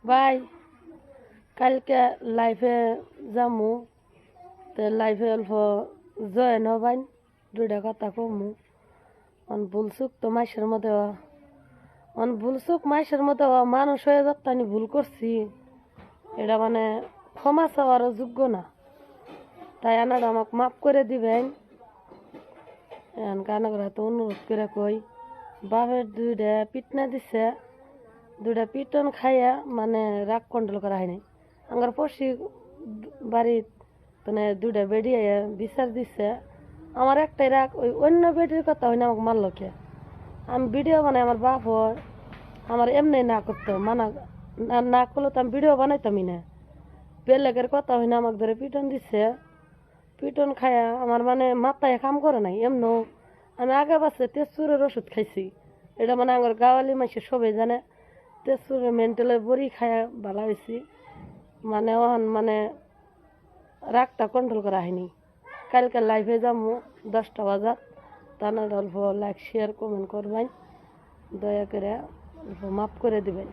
ভাই কালকে লাইফে যামু তো লাইফে অল্প জয়েন হবাইন দুইটা কথা কমু ভুলচুক তো মাইসের মধ্যে ভুলচুক মাইসের মধ্যে মানুষ হয়ে যাত আমি ভুল করছি এটা মানে ক্ষমা চাওয়ারও যোগ্য না তাই আনারা আমাকে মাফ করে দিবেন কানাগরা তো অনুরোধ করে কই বাপের দুইটা পিটনা দিছে দুইটা পিটন খাইয়া মানে রাগ কন্ট্রোল করা হয়নি আমার পড়শি বাড়ির মানে দুইটা বেডি বিচার দিছে আমার একটাই রাগ ওই অন্য বেডির কথা হয়নি আমাকে মারলো কে আমি ভিডিও বানাই আমার বাপ হয় আমার এমনি না করতো মানা না করলে তো আমি ভিডিও বানাইতামই না বেলেগের কথা হয়নি আমাকে ধরে পিটন দিছে পিটন খায়া আমার মানে মাথায় কাম করে নাই এমনও আমি আগে বাসে তেজপুরের ওষুধ খাইছি এটা মানে আমার গাওয়ালি মাসে সবাই জানে তেজপুরের মেন্টালের বড়ি খায়া ভালো হয়েছি মানে ওখান মানে রাগটা কন্ট্রোল করা হয়নি কালকে লাইভে যাবো 10টা বাজার তাহলে অল্প লাইক শেয়ার কমেন্ট করবেন দয়া করে অল্প মাফ করে দিবেন।